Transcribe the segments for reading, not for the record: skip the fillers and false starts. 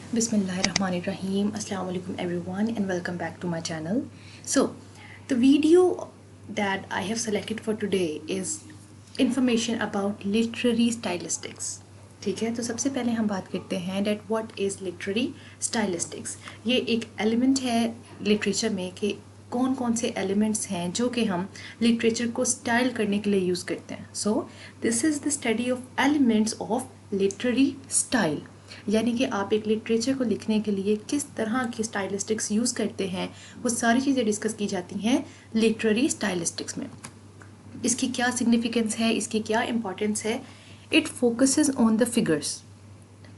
Bismillahirrahmanirrahim. Assalamu alaikum everyone and welcome back to my channel. So, the video that I have selected for today is information about literary stylistics. ठीक है, तो सबसे पहले हम बात करते हैं that what is literary stylistics. ये एक element है literature में कि कौन कौन से elements हैं जो कि हम literature को style करने के लिए use करते हैं. So, this is the study of elements of literary style. यानी कि आप एक लिटरेचर को लिखने के लिए किस तरह की स्टाइलिस्टिक्स यूज़ करते हैं, वो सारी चीज़ें डिस्कस की जाती हैं लिटरेरी स्टाइलिस्टिक्स में. इसकी क्या सिग्निफिकेंस है, इसकी क्या इम्पोर्टेंस है. It focuses on the figures,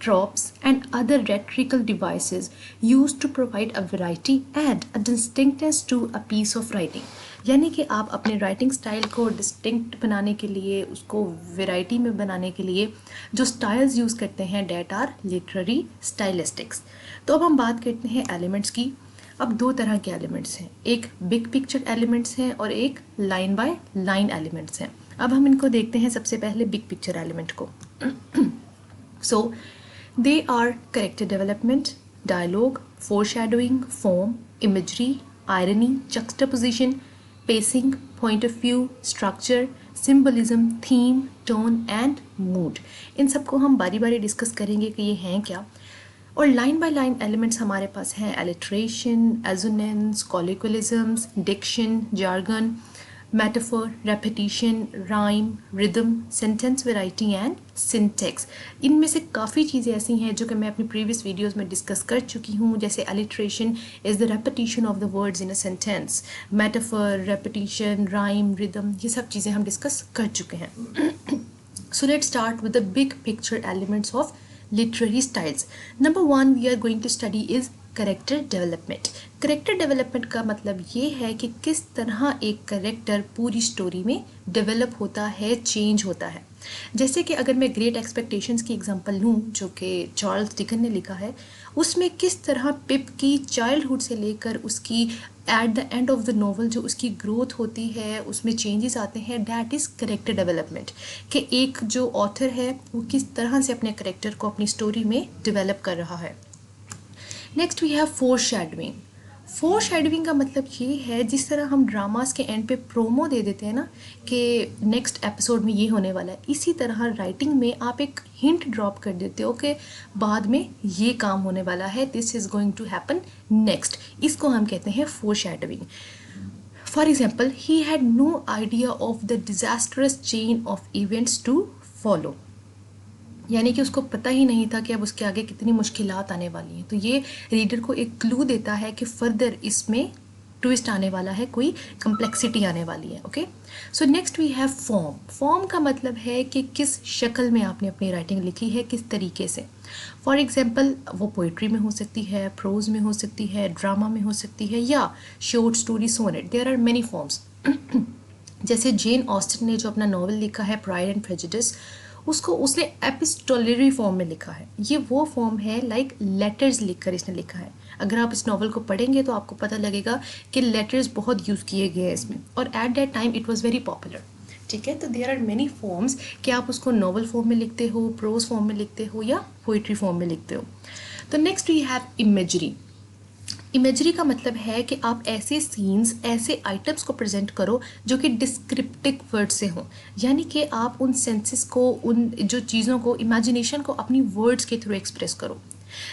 tropes and other rhetorical devices used to provide a variety and a distinctness to a piece of writing. यानी कि आप अपने राइटिंग स्टाइल को डिस्टिंक्ट बनाने के लिए, उसको वैरायटी में बनाने के लिए जो स्टाइल्स यूज़ करते हैं डेट आर लिटरेरी स्टाइलिस्टिक्स. तो अब हम बात करते हैं एलिमेंट्स की. अब दो तरह के एलिमेंट्स हैं, एक बिग पिक्चर एलिमेंट्स हैं और एक लाइन बाय लाइन एलिमेंट्स हैं. अब हम इनको देखते हैं. सबसे पहले बिग पिक्चर एलिमेंट को. सो they are character development, dialogue, foreshadowing, form, imagery, irony, juxtaposition, pacing, point of view, structure, symbolism, theme, tone and mood. इन सबको हम बारी बारी डिस्कस करेंगे कि ये हैं क्या. और लाइन बाय लाइन एलिमेंट्स हमारे पास हैं alliteration, assonance, colloquialisms, diction, jargon, metaphor, repetition, rhyme, rhythm, sentence variety and syntax. इनमें से काफ़ी चीज़ें ऐसी हैं जो कि मैं अपनी प्रीवियस वीडियोस में डिस्कस कर चुकी हूँ. जैसे alliteration is the repetition of the words in a sentence, metaphor, repetition, rhyme, rhythm, ये सब चीज़ें हम डिस्कस कर चुके हैं. So let's start with the big picture elements of literary styles. Number one we are going to study is character development. Character development का मतलब ये है कि किस तरह एक करेक्टर पूरी स्टोरी में डेवलप होता है, चेंज होता है. जैसे कि अगर मैं ग्रेट एक्सपेक्टेशंस की एग्जांपल लूँ जो कि चार्ल्स डिकन ने लिखा है, उसमें किस तरह पिप की चाइल्डहुड से लेकर उसकी eight the end of the novel जो उसकी ग्रोथ होती है, उसमें चेंजेस आते हैं. That is character development. कि एक जो ऑथर है वो किस तरह से अपने करेक्टर को अपनी स्टोरी में डेवलप कर रहा है. Next we have foreshadowing. Foreshadowing का मतलब ये है जिस तरह हम ड्रामास के एंड पे प्रोमो दे देते हैं ना कि नेक्स्ट एपिसोड में ये होने वाला है, इसी तरह राइटिंग में आप एक हिंट ड्रॉप कर देते हो कि बाद में ये काम होने वाला है, this is going to happen next. इसको हम कहते हैं foreshadowing. For example, he had no idea of the disastrous chain of events to follow. यानी कि उसको पता ही नहीं था कि अब उसके आगे कितनी मुश्किलात आने वाली हैं. तो ये रीडर को एक क्लू देता है कि फर्दर इसमें ट्विस्ट आने वाला है, कोई कम्प्लेक्सिटी आने वाली है. Okay, so next we have form. Form का मतलब है कि किस शक्ल में आपने अपनी राइटिंग लिखी है, किस तरीके से. फॉर एग्जाम्पल, वो पोइट्री में हो सकती है, प्रोज में हो सकती है, ड्रामा में हो सकती है या short story, sonnet. There are many forms. जैसे जेन ऑस्टन ने जो अपना नॉवल लिखा है प्राइड एंड प्रेजुडिस, उसको उसने एपिस्टोलरी फॉर्म में लिखा है. ये वो फॉर्म है लाइक लेटर्स लिखकर इसने लिखा है. अगर आप इस नॉवल को पढ़ेंगे तो आपको पता लगेगा कि लेटर्स बहुत यूज़ किए गए हैं इसमें, और at that time it was very popular. ठीक है, तो देयर आर मेनी फॉर्म्स कि आप उसको नॉवल फॉर्म में लिखते हो, प्रोज फॉर्म में लिखते हो या पोइट्री फॉर्म में लिखते हो. तो next we have imagery. Imagery का मतलब है कि आप ऐसे सीन्स, ऐसे आइटम्स को प्रेजेंट करो जो कि डिस्क्रिप्टिव वर्ड से हों. यानी कि आप उन सेंसेस को, उन जो चीज़ों को, इमेजिनेशन को अपनी वर्ड्स के थ्रू एक्सप्रेस करो.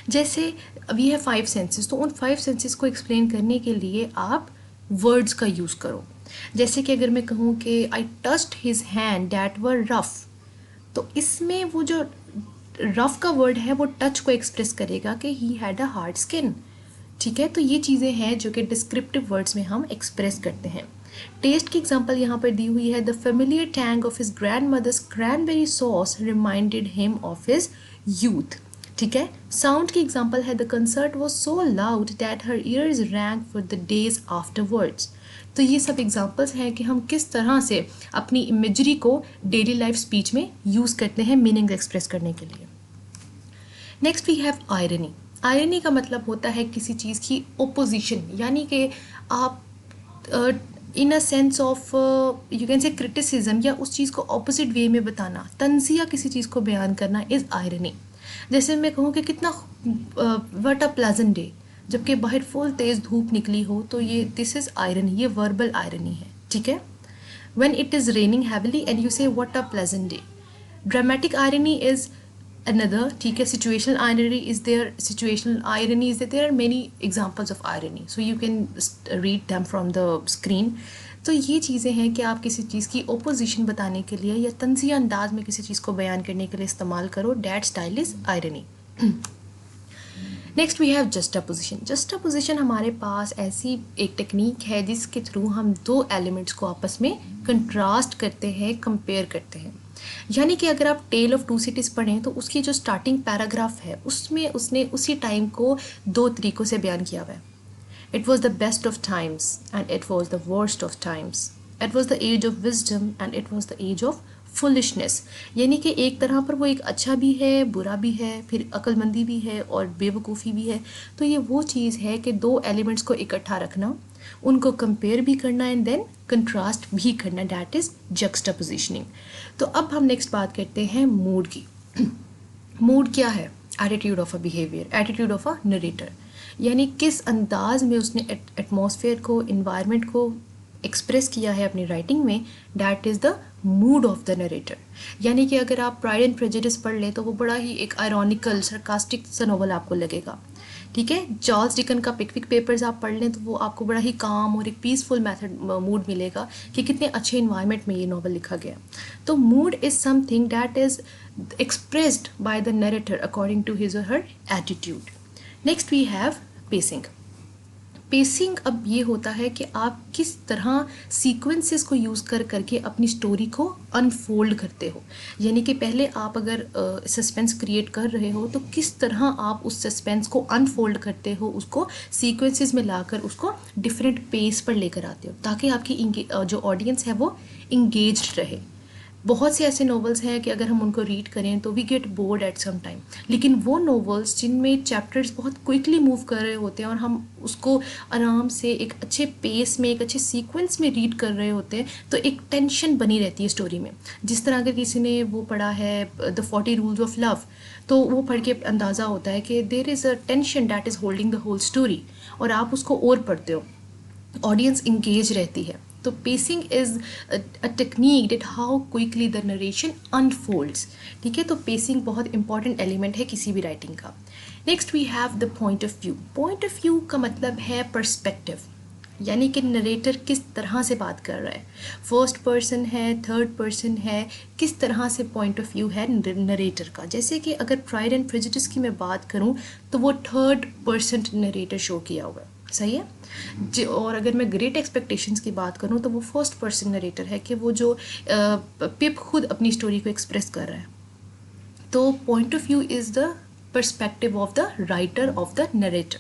जैसे वी है 5 सेंसेस, तो उन 5 सेंसेस को एक्सप्लेन करने के लिए आप वर्ड्स का यूज़ करो. जैसे कि अगर मैं कहूँ कि आई touched his hand that were rough, तो इसमें वो जो रफ का वर्ड है वो टच को एक्सप्रेस करेगा कि he had a hard skin. ठीक है, तो ये चीज़ें हैं जो कि डिस्क्रिप्टिव वर्ड्स में हम एक्सप्रेस करते हैं. टेस्ट की एग्जांपल यहाँ पर दी हुई है. The familiar tang of his grand mother's cranberry sauce reminded him of his youth. ठीक है. साउंड की एग्जांपल है. The concert was so loud that her ears rang for the days afterwards. तो ये सब एग्जांपल्स हैं कि हम किस तरह से अपनी इमेजरी को डेली लाइफ स्पीच में यूज़ करते हैं मीनिंग एक्सप्रेस करने के लिए. Next we have irony. Irony का मतलब होता है किसी चीज़ की ओपोजिशन, यानी कि आप in a sense of you can say criticism, या उस चीज़ को ऑपोजिट वे में बताना, तंजिया किसी चीज़ को बयान करना इज़ आयरनी. जैसे मैं कहूँ कि कितना व्हाट अ प्लेजेंट डे, जबकि बाहर फुल तेज़ धूप निकली हो, तो ये दिस इज़ आयरनी, ये वर्बल आयरनी है, ठीक है. When it is raining heavily and you say what a pleasant day. Dramatic irony is another, ठीक है. Situational irony is there, situational irony is there are many examples of irony, so you can read them from the screen. तो ये चीज़ें हैं कि आप किसी चीज़ की ओपोजिशन बताने के लिए या तंज़िया अंदाज में किसी चीज़ को बयान करने के लिए इस्तेमाल करो. That style is irony. Next we have juxtaposition. Juxtaposition हमारे पास ऐसी एक टेक्निक है जिसके थ्रू हम दो एलिमेंट्स को आपस में कंट्रास्ट करते हैं, कंपेयर करते हैं. यानी कि अगर आप टेल ऑफ टू सिटीज़ पढ़ें तो उसकी जो स्टार्टिंग पैराग्राफ है उसमें उसने उसी टाइम को दो तरीक़ों से बयान किया हुआ है. It was the best of times and it was the worst of times. It was the age of wisdom and it was the age of foolishness. यानी कि एक तरह पर वो एक अच्छा भी है, बुरा भी है, फिर अक्लमंदी भी है और बेवकूफ़ी भी है. तो ये वो चीज़ है कि दो एलिमेंट्स को इकट्ठा रखना, उनको कंपेयर भी करना एंड देन कंट्रास्ट भी करना. That is juxtapositioning. तो अब हम नेक्स्ट बात करते हैं मूड की. मूड क्या है? Attitude of a behaviour, attitude of a narrator. यानी किस अंदाज में उसने एटमॉस्फेयर को, इन्वायरमेंट को एक्सप्रेस किया है अपनी राइटिंग में. That is the mood off the narrator. यानी कि अगर आप प्राइड एंड प्रेजुडिस पढ़ लें तो वो बड़ा ही एक आयरॉनिकल, सरकास्टिक सा नॉवल आपको लगेगा, ठीक है. चार्ल्स डिकन का पिकविक पेपर्स आप पढ़ लें तो वो आपको बड़ा ही काम और एक पीसफुल मेथड मूड मिलेगा कि कितने अच्छे इन्वायरमेंट में ये नॉवल लिखा गया. तो mood is something that is expressed by the narrator according to his or her attitude. Next we have pacing. Pacing अब ये होता है कि आप किस तरह सीक्वेंसेस को यूज़ करके अपनी स्टोरी को अनफोल्ड करते हो. यानी कि पहले आप अगर सस्पेंस क्रिएट कर रहे हो तो किस तरह आप उस सस्पेंस को अनफोल्ड करते हो, उसको सीक्वेंसेस में लाकर उसको डिफरेंट पेस पर लेकर आते हो ताकि आपकी जो ऑडियंस है वो इंगेज्ड रहे. बहुत से ऐसे नॉवेल्स हैं कि अगर हम उनको रीड करें तो we get bored at some time. लेकिन वो नॉवेल्स जिनमें चैप्टर्स बहुत क्विकली मूव कर रहे होते हैं और हम उसको आराम से एक अच्छे पेस में, एक अच्छे सीक्वेंस में रीड कर रहे होते हैं, तो एक टेंशन बनी रहती है स्टोरी में. जिस तरह अगर किसी ने वो पढ़ा है द 40 रूल्स ऑफ लव, तो वो पढ़ के अंदाज़ा होता है कि there is a tension that is holding the whole story, और आप उसको और पढ़ते हो, ऑडियंस इंगेज रहती है. तो pacing is a technique that how quickly the narration unfolds. ठीक है, तो pacing बहुत important element है किसी भी writing का. Next we have the point of view. Point of view का मतलब है perspective, यानी कि नरेटर किस तरह से बात कर रहा है. फर्स्ट पर्सन है, थर्ड पर्सन है, किस तरह से पॉइंट ऑफ व्यू है नरेटर का. जैसे कि अगर प्राइड एंड प्रेजुडिस की मैं बात करूं तो वो थर्ड पर्सन नरेटर शो किया हुआ है, सही है. और अगर मैं ग्रेट एक्सपेक्टेशंस की बात करूं तो वो फर्स्ट पर्सन नरेटर है कि वो जो पिप खुद अपनी स्टोरी को एक्सप्रेस कर रहा है. तो point of view is the perspective of the writer of the narrator,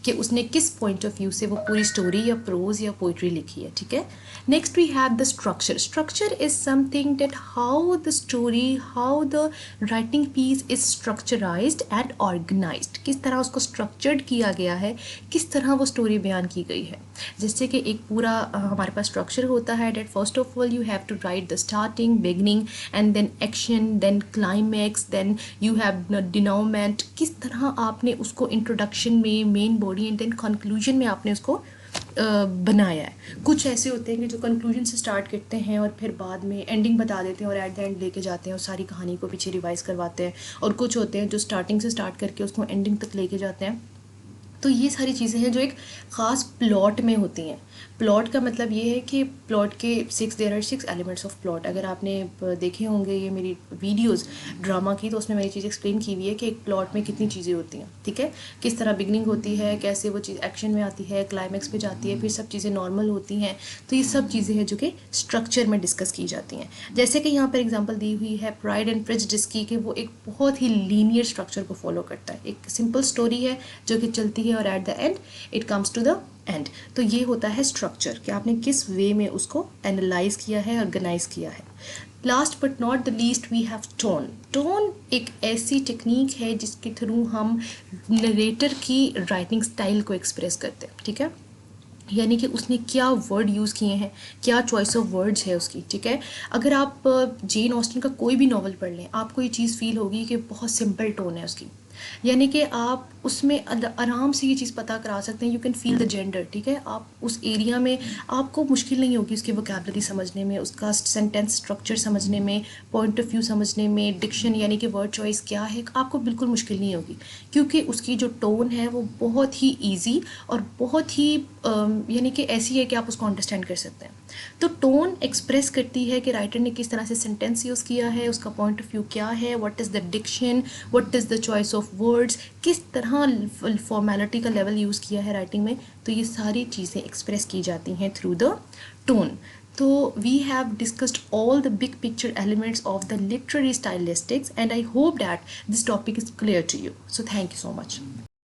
कि उसने किस पॉइंट ऑफ व्यू से वो पूरी स्टोरी या प्रोज या पोइट्री लिखी है, ठीक है. Next we have the structure. Structure is something that how the story, how the writing piece is structurised and organised. किस तरह उसको स्ट्रक्चर्ड किया गया है, किस तरह वो स्टोरी बयान की गई है. जैसे कि एक पूरा हमारे पास स्ट्रक्चर होता है that first of all you have to write the starting, beginning and then action, then climax, then you have denouement. किस तरह आपने उसको इंट्रोडक्शन में, main body and then conclusion में आपने उसको बनाया है. कुछ ऐसे होते हैं कि जो कंक्लूजन से स्टार्ट करते हैं और फिर बाद में एंडिंग बता देते हैं और एट द एंड लेके जाते हैं और सारी कहानी को पीछे रिवाइज करवाते हैं. और कुछ होते हैं जो स्टार्टिंग से स्टार्ट करके उसको एंडिंग तक लेके जाते हैं. तो ये सारी चीज़ें हैं जो एक ख़ास प्लॉट में होती हैं. प्लॉट का मतलब ये है कि प्लॉट के there are 6 elements of plot. अगर आपने देखे होंगे ये मेरी वीडियोस ड्रामा की, तो उसमें मैंने चीज़ एक्सप्लेन की हुई है कि एक प्लॉट में कितनी चीज़ें होती हैं, ठीक है. किस तरह बिगनिंग होती है, कैसे वो चीज़ एक्शन में आती है, क्लाइमैक्स पे जाती है, फिर सब चीज़ें नॉर्मल होती हैं. तो ये सब चीज़ें हैं जो कि स्ट्रक्चर में डिस्कस की जाती हैं. जैसे कि यहाँ पर एग्जाम्पल दी हुई है प्राइड एंड प्रेजुडिस की, कि वो एक बहुत ही लीनियर स्ट्रक्चर को फॉलो करता है. एक सिंपल स्टोरी है जो कि चलती है और at the end it comes to the end. तो ये होता है स्ट्रक्चर, कि आपने किस वे में उसको एनालाइज किया है, ऑर्गेनाइज किया है. Last but not the least we have tone. Tone एक ऐसी टेक्निक है जिसके थ्रू हम नरेटर की राइटिंग स्टाइल को एक्सप्रेस करते हैं, ठीक है. यानी कि उसने क्या वर्ड यूज़ किए हैं, क्या चॉइस ऑफ वर्ड्स है उसकी, ठीक है. अगर आप जेन ऑस्टिन का कोई भी नॉवल पढ़ लें, आपको ये चीज़ फील होगी कि बहुत सिंपल टोन है उसकी. यानी कि आप उसमें आराम से ये चीज़ पता करा सकते हैं, you can feel the gender, ठीक है। आप उस एरिया में आपको मुश्किल नहीं होगी उसकी वोकैबलरी समझने में, उसका सेंटेंस स्ट्रक्चर समझने में, पॉइंट ऑफ व्यू समझने में, डिक्शन यानी कि वर्ड चॉइस क्या है, आपको बिल्कुल मुश्किल नहीं होगी, क्योंकि उसकी जो टोन है वो बहुत ही ईजी और बहुत ही यानी कि ऐसी है कि आप उसको अंडरस्टैंड कर सकते हैं। तो टोन एक्सप्रेस करती है कि राइटर ने किस तरह से सेंटेंस यूज़ किया है, उसका पॉइंट ऑफ व्यू क्या है, what is the diction, what is the choice of words, किस तरह फॉर्मेलिटी का लेवल यूज़ किया है राइटिंग में। तो ये सारी चीज़ें एक्सप्रेस की जाती हैं थ्रू द टोन। तो we have discussed all the big picture elements of the literary stylistics, and I hope that this topic is clear to you. So thank you so much.